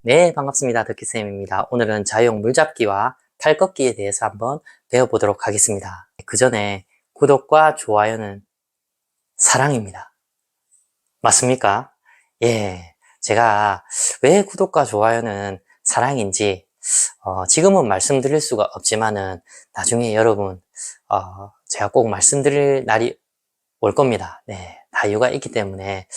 네, 반갑습니다. 덕기쌤입니다. 오늘은 자유형 물잡기와 팔 걷기에 대해서 한번 배워보도록 하겠습니다. 그 전에 구독과 좋아요는 사랑입니다. 맞습니까? 예, 제가 왜 구독과 좋아요는 사랑인지 지금은 말씀드릴 수가 없지만은 나중에 여러분 제가 꼭 말씀드릴 날이 올 겁니다. 네, 다 이유가 있기 때문에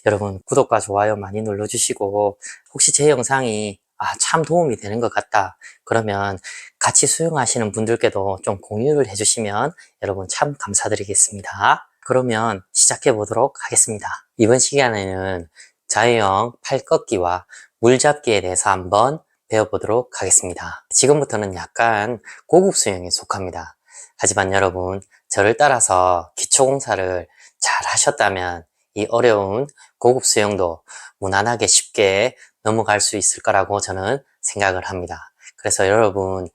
여러분 구독과 좋아요 많이 눌러주시고 혹시 제 영상이 참 도움이 되는 것 같다 그러면 같이 수영하시는 분들께도 좀 공유를 해주시면 여러분 참 감사드리겠습니다. 그러면 시작해 보도록 하겠습니다. 이번 시간에는 자유형 팔 걷기와 물잡기에 대해서 한번 배워보도록 하겠습니다. 지금부터는 약간 고급 수영에 속합니다. 하지만 여러분 저를 따라서 기초공사를 잘 하셨다면 이 어려운 고급 수영도 무난하게 쉽게 넘어갈 수 있을 거라고 저는 생각을 합니다. 그래서 여러분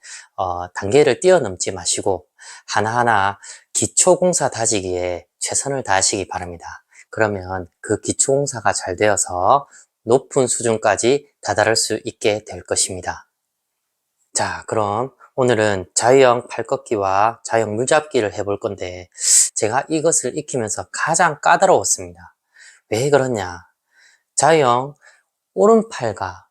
단계를 뛰어넘지 마시고 하나하나 기초공사 다지기에 최선을 다하시기 바랍니다. 그러면 그 기초공사가 잘 되어서 높은 수준까지 다다를 수 있게 될 것입니다. 자, 그럼 오늘은 자유형 팔 걷기와 자유형 물잡기를 해볼 건데 제가 이것을 익히면서 가장 까다로웠습니다. 왜 그러냐? 자유형 오른팔과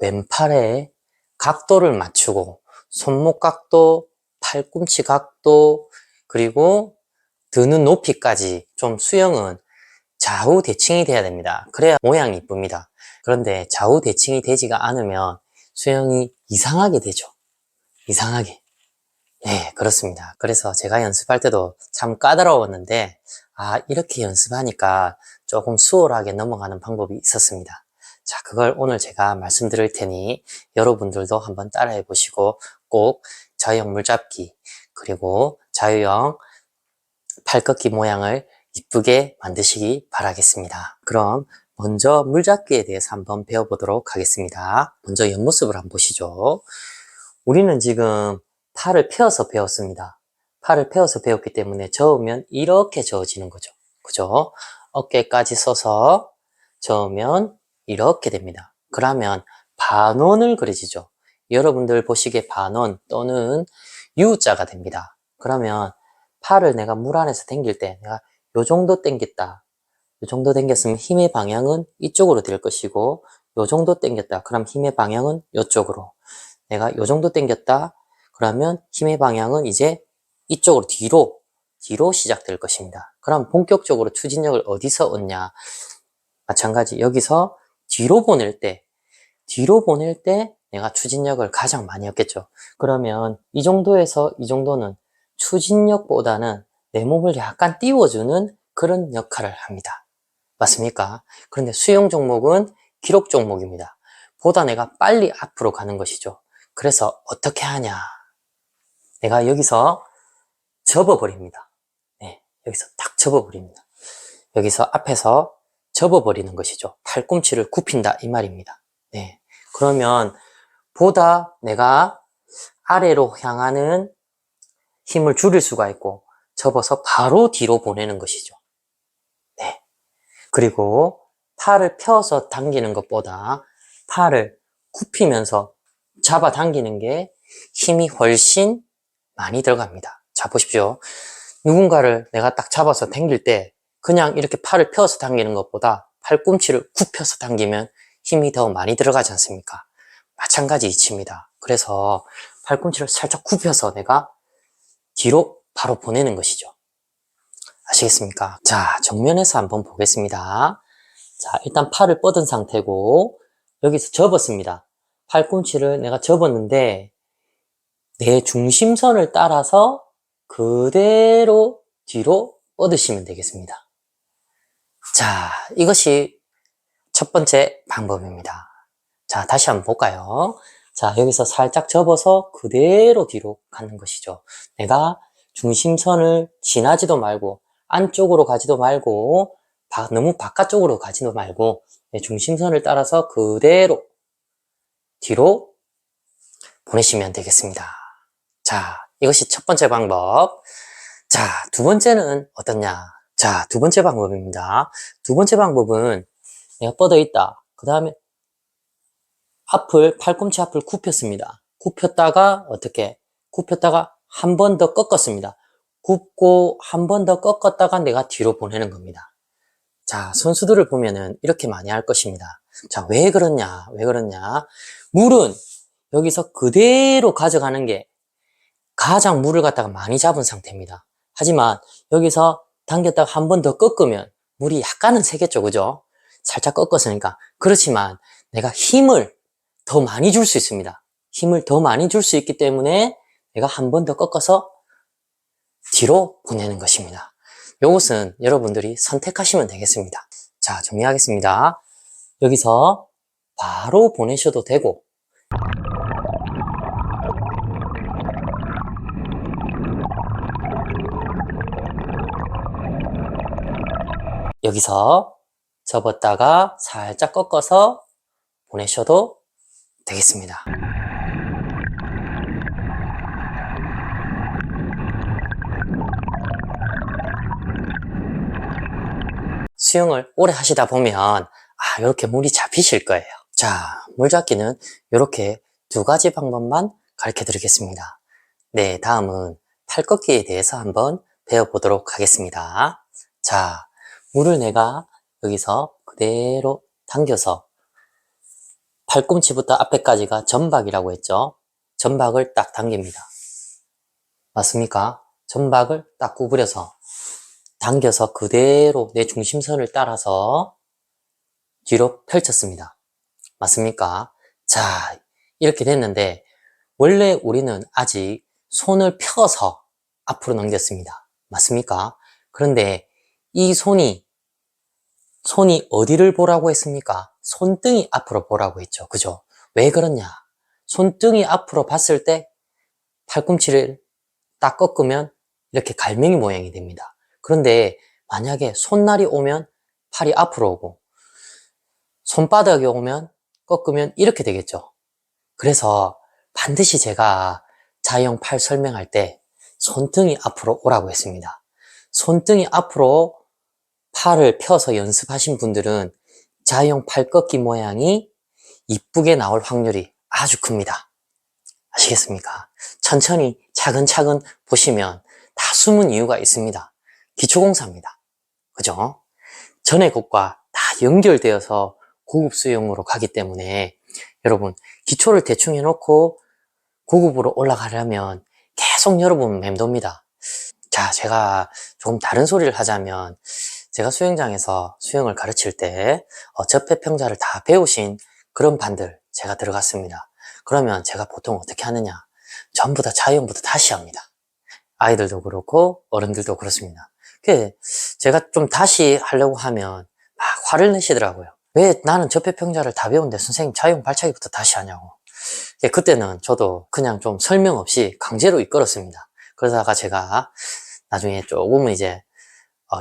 왼팔의 각도를 맞추고 손목 각도, 팔꿈치 각도, 그리고 드는 높이까지 좀 수영은 좌우 대칭이 돼야 됩니다. 그래야 모양이 이쁩니다. 그런데 좌우 대칭이 되지가 않으면 수영이 이상하게 되죠. 이상하게. 네, 그렇습니다. 그래서 제가 연습할 때도 참 까다로웠는데, 이렇게 연습하니까 조금 수월하게 넘어가는 방법이 있었습니다. 자, 그걸 오늘 제가 말씀드릴 테니 여러분들도 한번 따라해 보시고 꼭 자유형 물잡기, 그리고 자유형 팔 걷기 모양을 이쁘게 만드시기 바라겠습니다. 그럼 먼저 물잡기에 대해서 한번 배워보도록 하겠습니다. 먼저 옆모습을 한번 보시죠. 우리는 지금 팔을 펴서 배웠습니다. 팔을 펴서 배웠기 때문에 저으면 이렇게 저어지는 거죠. 그죠? 어깨까지 써서 저으면 이렇게 됩니다. 그러면 반원을 그려지죠. 여러분들 보시기에 반원 또는 U자가 됩니다. 그러면 팔을 내가 물 안에서 당길 때 내가 요 정도 당겼다. 요 정도 당겼으면 힘의 방향은 이쪽으로 될 것이고 요 정도 당겼다. 그럼 힘의 방향은 이쪽으로. 내가 요 정도 당겼다. 그러면 힘의 방향은 이제 이쪽으로 뒤로 시작될 것입니다. 그럼 본격적으로 추진력을 어디서 얻냐? 마찬가지 여기서 뒤로 보낼 때 내가 추진력을 가장 많이 얻겠죠. 그러면 이 정도에서 이 정도는 추진력보다는 내 몸을 약간 띄워주는 그런 역할을 합니다. 맞습니까? 그런데 수영 종목은 기록 종목입니다. 보다 내가 빨리 앞으로 가는 것이죠. 그래서 어떻게 하냐? 내가 여기서 접어버립니다. 네, 여기서 딱 접어버립니다. 여기서 앞에서 접어버리는 것이죠. 팔꿈치를 굽힌다 이 말입니다. 네, 그러면 보다 내가 아래로 향하는 힘을 줄일 수가 있고 접어서 바로 뒤로 보내는 것이죠. 네, 그리고 팔을 펴서 당기는 것보다 팔을 굽히면서 잡아 당기는 게 힘이 훨씬 많이 들어갑니다. 자, 보십시오. 누군가를 내가 딱 잡아서 당길 때 그냥 이렇게 팔을 펴서 당기는 것보다 팔꿈치를 굽혀서 당기면 힘이 더 많이 들어가지 않습니까? 마찬가지 이치입니다. 그래서 팔꿈치를 살짝 굽혀서 내가 뒤로 바로 보내는 것이죠. 아시겠습니까? 자, 정면에서 한번 보겠습니다. 자, 일단 팔을 뻗은 상태고 여기서 접었습니다. 팔꿈치를 내가 접었는데 내 중심선을 따라서 그대로 뒤로 뻗으시면 되겠습니다. 자, 이것이 첫 번째 방법입니다. 자, 다시 한번 볼까요? 자, 여기서 살짝 접어서 그대로 뒤로 가는 것이죠. 내가 중심선을 지나지도 말고 안쪽으로 가지도 말고 너무 바깥쪽으로 가지도 말고 내 중심선을 따라서 그대로 뒤로 보내시면 되겠습니다. 자, 이것이 첫 번째 방법. 자, 두 번째는 어떻냐? 자, 두 번째 방법입니다. 두 번째 방법은 내가 뻗어 있다. 그 다음에 팔꿈치 앞을 굽혔습니다. 굽혔다가 어떻게? 굽혔다가 한 번 더 꺾었습니다. 굽고 한 번 더 꺾었다가 내가 뒤로 보내는 겁니다. 자, 선수들을 보면은 이렇게 많이 할 것입니다. 자, 왜 그러냐? 왜 그러냐? 물은 여기서 그대로 가져가는 게 가장 물을 갖다가 많이 잡은 상태입니다. 하지만 여기서 당겼다가 한 번 더 꺾으면 물이 약간은 새겠죠, 그죠? 살짝 꺾었으니까. 그렇지만 내가 힘을 더 많이 줄 수 있습니다. 힘을 더 많이 줄 수 있기 때문에 내가 한 번 더 꺾어서 뒤로 보내는 것입니다. 이것은 여러분들이 선택하시면 되겠습니다. 자, 정리하겠습니다. 여기서 바로 보내셔도 되고, 여기서 접었다가 살짝 꺾어서 보내셔도 되겠습니다. 수영을 오래 하시다 보면 이렇게 물이 잡히실 거예요. 자, 물잡기는 이렇게 두 가지 방법만 가르쳐 드리겠습니다. 네, 다음은 팔꺾기에 대해서 한번 배워보도록 하겠습니다. 자, 물을 내가 여기서 그대로 당겨서 팔꿈치부터 앞에까지가 점박이라고 했죠. 점박을 딱 당깁니다. 맞습니까? 점박을 딱 구부려서 당겨서 그대로 내 중심선을 따라서 뒤로 펼쳤습니다. 맞습니까? 자, 이렇게 됐는데 원래 우리는 아직 손을 펴서 앞으로 넘겼습니다. 맞습니까? 그런데 이 손이 어디를 보라고 했습니까? 손등이 앞으로 보라고 했죠. 그죠? 왜 그러냐? 손등이 앞으로 봤을 때 팔꿈치를 딱 꺾으면 이렇게 갈매기 모양이 됩니다. 그런데 만약에 손날이 오면 팔이 앞으로 오고 손바닥이 오면 꺾으면 이렇게 되겠죠. 그래서 반드시 제가 자유형 팔 설명할 때 손등이 앞으로 오라고 했습니다. 손등이 앞으로 팔을 펴서 연습하신 분들은 자유형 팔 꺾기 모양이 이쁘게 나올 확률이 아주 큽니다. 아시겠습니까? 천천히 차근차근 보시면 다 숨은 이유가 있습니다. 기초공사입니다. 그죠? 전에 것과 다 연결되어서 고급 수영으로 가기 때문에 여러분 기초를 대충 해놓고 고급으로 올라가려면 계속 여러분 맴돕니다. 자, 제가 조금 다른 소리를 하자면 제가 수영장에서 수영을 가르칠 때 접해평자를 다 배우신 그런 반들 제가 들어갔습니다. 그러면 제가 보통 어떻게 하느냐? 전부 다 자유형부터 다시 합니다. 아이들도 그렇고 어른들도 그렇습니다. 제가 좀 다시 하려고 하면 막 화를 내시더라고요. 왜 나는 접해평자를 다 배우는데 선생님 자유형 발차기부터 다시 하냐고. 그때는 저도 그냥 좀 설명 없이 강제로 이끌었습니다. 그러다가 제가 나중에 조금은 이제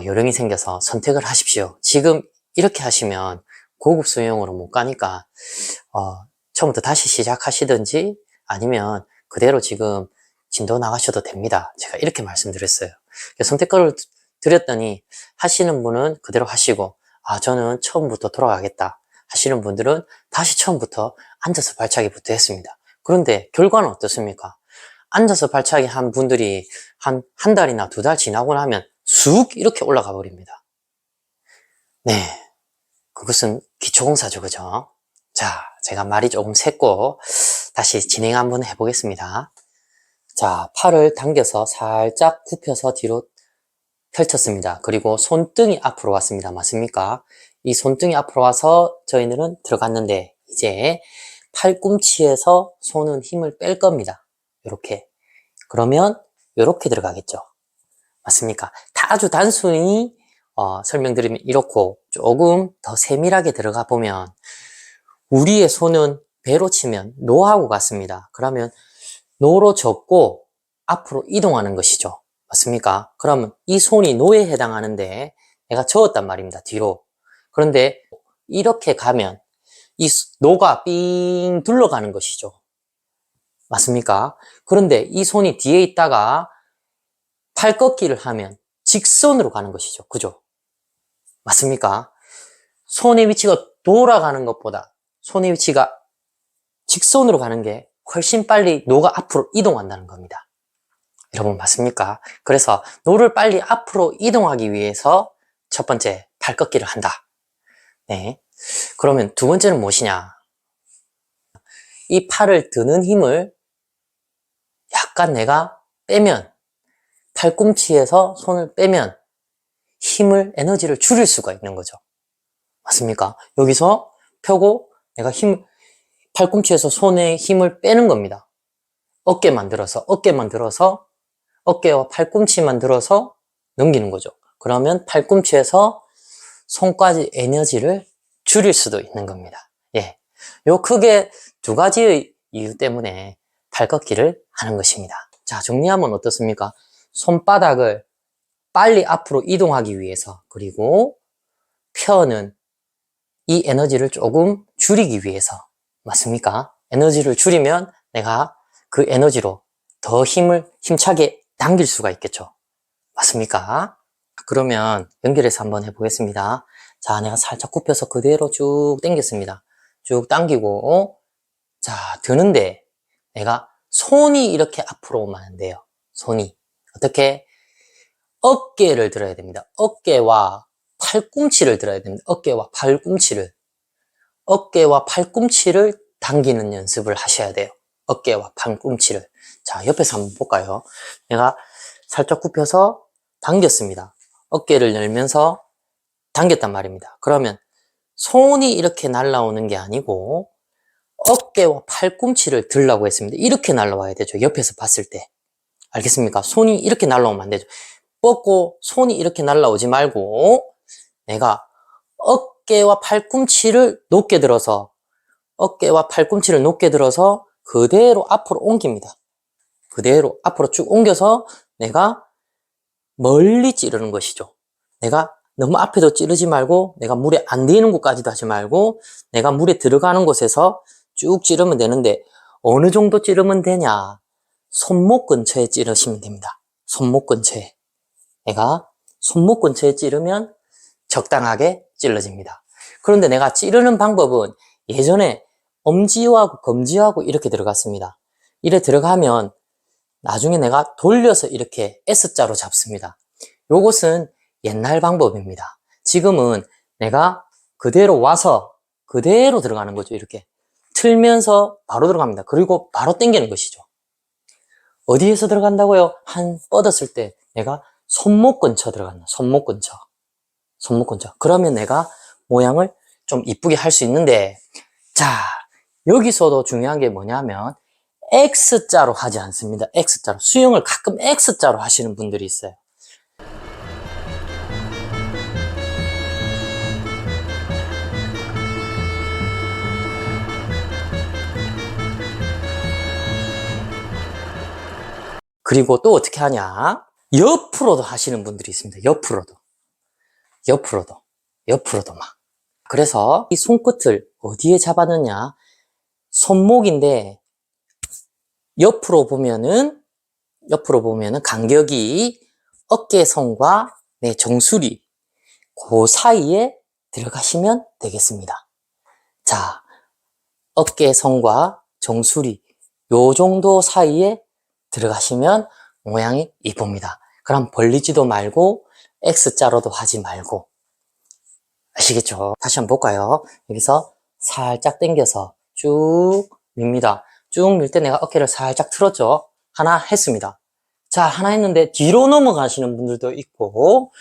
요령이 생겨서 선택을 하십시오. 지금 이렇게 하시면 고급 수영으로 못 가니까 처음부터 다시 시작하시든지 아니면 그대로 지금 진도 나가셔도 됩니다. 제가 이렇게 말씀드렸어요. 선택권을 드렸더니 하시는 분은 그대로 하시고 저는 처음부터 돌아가겠다 하시는 분들은 다시 처음부터 앉아서 발차기부터 했습니다. 그런데 결과는 어떻습니까? 앉아서 발차기 한 분들이 한 달이나 두 달 지나고 나면 쑥 이렇게 올라가 버립니다. 네, 그것은 기초공사죠, 그죠? 자, 제가 말이 조금 샜고 다시 진행 한번 해보겠습니다. 자, 팔을 당겨서 살짝 굽혀서 뒤로 펼쳤습니다. 그리고 손등이 앞으로 왔습니다. 맞습니까? 이 손등이 앞으로 와서 저희들은 들어갔는데 이제 팔꿈치에서 손은 힘을 뺄 겁니다. 이렇게. 그러면 이렇게 들어가겠죠. 맞습니까? 아주 단순히 설명드리면 이렇고 조금 더 세밀하게 들어가 보면 우리의 손은 배로 치면 노하고 같습니다. 그러면 노로 접고 앞으로 이동하는 것이죠. 맞습니까? 그러면 이 손이 노에 해당하는데 내가 저었단 말입니다. 뒤로. 그런데 이렇게 가면 이 노가 삥 둘러가는 것이죠. 맞습니까? 그런데 이 손이 뒤에 있다가 팔 꺾기를 하면 직선으로 가는 것이죠. 그죠? 맞습니까? 손의 위치가 돌아가는 것보다 손의 위치가 직선으로 가는 게 훨씬 빨리 노가 앞으로 이동한다는 겁니다. 여러분 맞습니까? 그래서 노를 빨리 앞으로 이동하기 위해서 첫 번째 팔 꺾기를 한다. 네. 그러면 두 번째는 무엇이냐? 이 팔을 드는 힘을 약간 내가 빼면, 팔꿈치에서 손을 빼면 에너지를 줄일 수가 있는 거죠. 맞습니까? 여기서 펴고 내가 팔꿈치에서 손에 힘을 빼는 겁니다. 어깨만 들어서 어깨와 팔꿈치만 들어서 넘기는 거죠. 그러면 팔꿈치에서 손까지 에너지를 줄일 수도 있는 겁니다. 예. 요 크게 두 가지의 이유 때문에 팔 걷기를 하는 것입니다. 자, 정리하면 어떻습니까? 손바닥을 빨리 앞으로 이동하기 위해서, 그리고 펴는 이 에너지를 조금 줄이기 위해서. 맞습니까? 에너지를 줄이면 내가 그 에너지로 더 힘차게 당길 수가 있겠죠. 맞습니까? 그러면 연결해서 한번 해보겠습니다. 자, 내가 살짝 굽혀서 그대로 쭉 당겼습니다. 쭉 당기고, 자, 드는데 내가 손이 이렇게 앞으로 오면 안 돼요. 손이. 어떻게? 어깨를 들어야 됩니다. 어깨와 팔꿈치를 들어야 됩니다. 어깨와 팔꿈치를 당기는 연습을 하셔야 돼요. 어깨와 팔꿈치를. 자, 옆에서 한번 볼까요? 내가 살짝 굽혀서 당겼습니다. 어깨를 열면서 당겼단 말입니다. 그러면 손이 이렇게 날아오는 게 아니고 어깨와 팔꿈치를 들라고 했습니다. 이렇게 날아와야 되죠. 옆에서 봤을 때. 알겠습니까? 손이 이렇게 날아오면 안 되죠. 뻗고 손이 이렇게 날아오지 말고 내가 어깨와 팔꿈치를 높게 들어서 그대로 앞으로 옮깁니다. 그대로 앞으로 쭉 옮겨서 내가 멀리 찌르는 것이죠. 내가 너무 앞에도 찌르지 말고 내가 물에 안 닿는 곳까지도 하지 말고 내가 물에 들어가는 곳에서 쭉 찌르면 되는데 어느 정도 찌르면 되냐? 손목 근처에 찌르시면 됩니다. 손목 근처에. 내가 손목 근처에 찌르면 적당하게 찔러집니다. 그런데 내가 찌르는 방법은 예전에 엄지하고 검지하고 이렇게 들어갔습니다. 이래 들어가면 나중에 내가 돌려서 이렇게 S자로 잡습니다. 요것은 옛날 방법입니다. 지금은 내가 그대로 와서 그대로 들어가는 거죠. 이렇게 틀면서 바로 들어갑니다. 그리고 바로 당기는 것이죠. 어디에서 들어간다고요? 뻗었을 때 내가 손목 근처 들어간다. 손목 근처. 그러면 내가 모양을 좀 이쁘게 할 수 있는데, 자, 여기서도 중요한 게 뭐냐면 X자로 하지 않습니다. X자로. 수영을 가끔 X자로 하시는 분들이 있어요. 그리고 또 어떻게 하냐? 옆으로도 하시는 분들이 있습니다. 옆으로도 막. 그래서 이 손끝을 어디에 잡아넣냐? 손목인데 옆으로 보면은 간격이 어깨선과 내 정수리 그 사이에 들어가시면 되겠습니다. 자, 어깨선과 정수리 요 정도 사이에 들어가시면 모양이 이쁩니다. 그럼 벌리지도 말고 X자로도 하지 말고. 아시겠죠? 다시 한번 볼까요? 여기서 살짝 당겨서 쭉 밉니다. 쭉 밀 때 내가 어깨를 살짝 틀었죠? 하나 했습니다. 자, 하나 했는데 뒤로 넘어가시는 분들도 있고,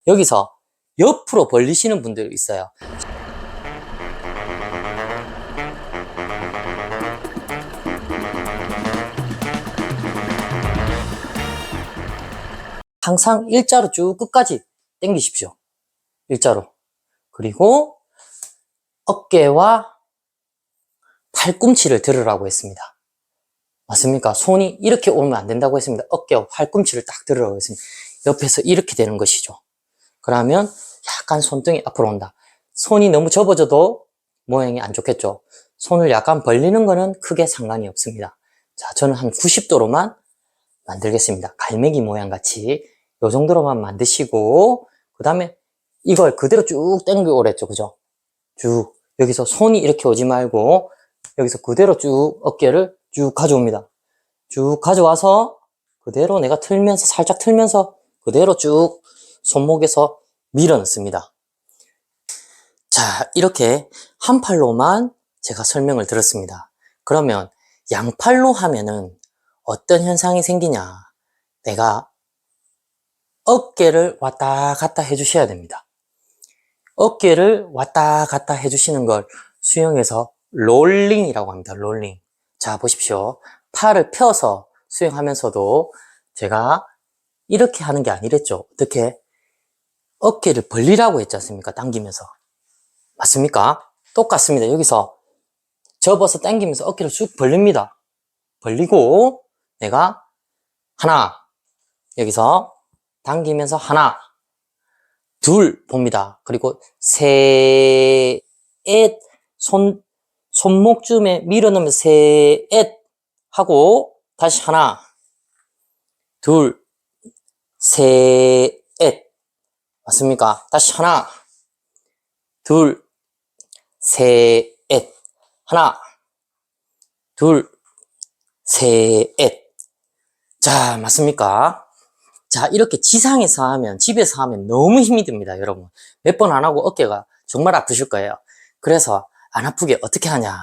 여기서 옆으로 벌리시는 분들이 있어요. 항상 일자로 쭉 끝까지 당기십시오. 일자로. 그리고 어깨와 팔꿈치를 들으라고 했습니다. 맞습니까? 손이 이렇게 오면 안 된다고 했습니다. 어깨와 팔꿈치를 딱 들으라고 했습니다. 옆에서 이렇게 되는 것이죠. 그러면 약간 손등이 앞으로 온다. 손이 너무 접어져도 모양이 안 좋겠죠. 손을 약간 벌리는 거는 크게 상관이 없습니다. 자, 저는 한 90도로만 만들겠습니다. 갈매기 모양 같이 요 정도로만 만드시고, 그 다음에 이걸 그대로 쭉 당기고 그랬죠. 그죠? 쭉 여기서 손이 이렇게 오지 말고 여기서 그대로 쭉 어깨를 쭉 가져옵니다. 쭉 가져와서 그대로 내가 틀면서 살짝 틀면서 그대로 쭉 손목에서 밀어 넣습니다. 자, 이렇게 한 팔로만 제가 설명을 들었습니다. 그러면 양팔로 하면은 어떤 현상이 생기냐? 내가 어깨를 왔다 갔다 해주셔야 됩니다. 어깨를 왔다 갔다 해주시는 걸 수영에서 롤링이라고 합니다. 롤링. 자, 보십시오. 팔을 펴서 수영하면서도 제가 이렇게 하는 게 아니랬죠. 어떻게? 어깨를 벌리라고 했지 않습니까? 당기면서. 맞습니까? 똑같습니다. 여기서 접어서 당기면서 어깨를 쭉 벌립니다. 벌리고 내가 하나, 여기서 당기면서 하나, 둘 봅니다. 그리고 셋, 손목쯤에 밀어넣으면 셋 하고 다시 하나, 둘, 셋 맞습니까? 다시 하나, 둘, 셋 하나, 둘, 셋. 자, 맞습니까? 자, 이렇게 지상에서 하면, 집에서 하면 너무 힘이 듭니다, 여러분. 몇 번 안 하고 어깨가 정말 아프실 거예요. 그래서 안 아프게 어떻게 하냐.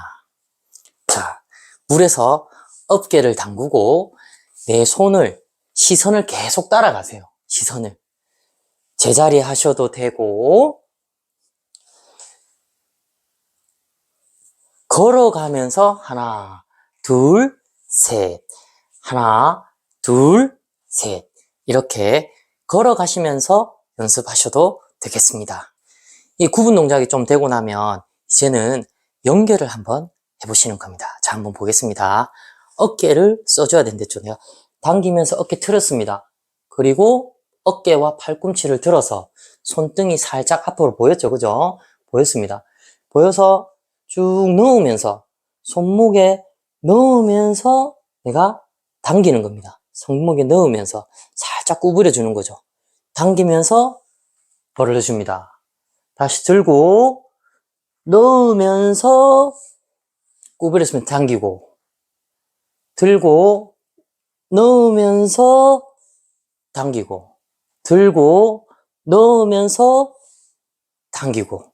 자, 물에서 어깨를 담그고 내 시선을 계속 따라가세요. 시선을. 제자리 하셔도 되고, 걸어가면서 하나, 둘, 셋. 하나, 둘, 셋. 이렇게 걸어가시면서 연습하셔도 되겠습니다. 이 구분 동작이 좀 되고 나면 이제는 연결을 한번 해보시는 겁니다. 자, 한번 보겠습니다. 어깨를 써줘야 되는데 내가 당기면서 어깨 틀었습니다. 그리고 어깨와 팔꿈치를 들어서 손등이 살짝 앞으로 보였죠? 그죠? 보였습니다. 보여서 쭉 넣으면서 손목에 넣으면서 내가 당기는 겁니다. 손목에 넣으면서 살짝 구부려 주는 거죠. 당기면서 벌려줍니다. 다시 들고 넣으면서 구부렸으면 당기고 들고 넣으면서 당기고 들고 넣으면서 당기고.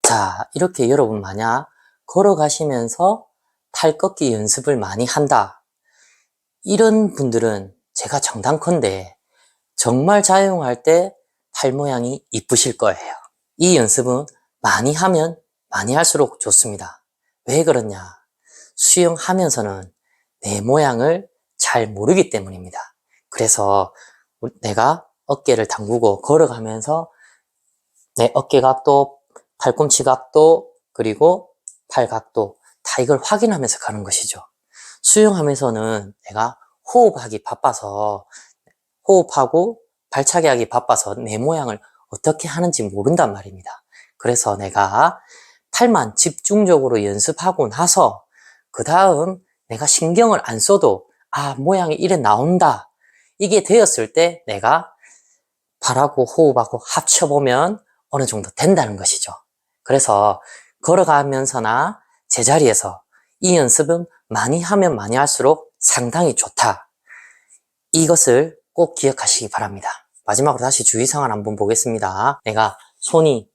자, 이렇게 여러분 만약 걸어가시면서 팔 꺾기 연습을 많이 한다. 이런 분들은 제가 장단컨대 정말 자유형할 때 팔 모양이 이쁘실 거예요. 이 연습은 많이 하면 많이 할수록 좋습니다. 왜 그러냐? 수영하면서는 내 모양을 잘 모르기 때문입니다. 그래서 내가 어깨를 담그고 걸어가면서 내 어깨 각도, 팔꿈치 각도, 그리고 팔 각도 다 이걸 확인하면서 가는 것이죠. 수영하면서는 내가 호흡하기 바빠서 호흡하고 발차기 하기 바빠서 내 모양을 어떻게 하는지 모른단 말입니다. 그래서 내가 팔만 집중적으로 연습하고 나서 그 다음 내가 신경을 안 써도 모양이 이래 나온다. 이게 되었을 때 내가 팔하고 호흡하고 합쳐보면 어느 정도 된다는 것이죠. 그래서 걸어가면서나 제자리에서 이 연습은 많이 하면 많이 할수록 상당히 좋다. 이것을 꼭 기억하시기 바랍니다. 마지막으로 다시 주의사항을 한번 보겠습니다. 내가 손이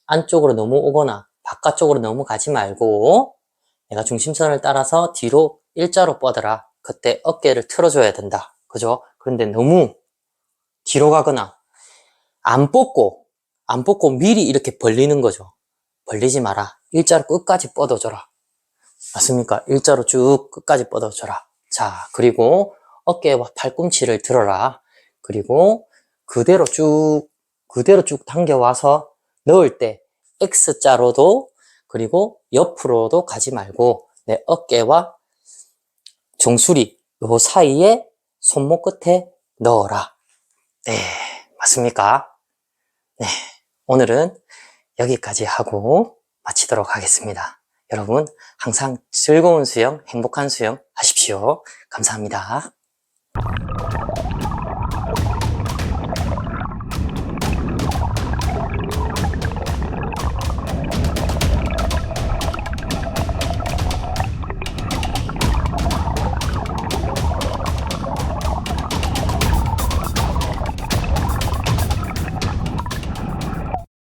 안쪽으로 너무 오거나 바깥쪽으로 너무 가지 말고 내가 중심선을 따라서 뒤로 일자로 뻗어라. 그때 어깨를 틀어줘야 된다. 그죠? 그런데 너무 뒤로 가거나 안 뽑고 미리 이렇게 벌리는 거죠. 벌리지 마라. 일자로 끝까지 뻗어줘라. 맞습니까? 일자로 쭉 끝까지 뻗어줘라. 자, 그리고 어깨와 팔꿈치를 들어라. 그리고 그대로 쭉 당겨와서 넣을 때 X자로도 그리고 옆으로도 가지 말고 내 어깨와 정수리 요 사이에 손목 끝에 넣어라. 네, 맞습니까? 네, 오늘은 여기까지 하고 마치도록 하겠습니다. 여러분 항상 즐거운 수영, 행복한 수영 하십시오. 감사합니다.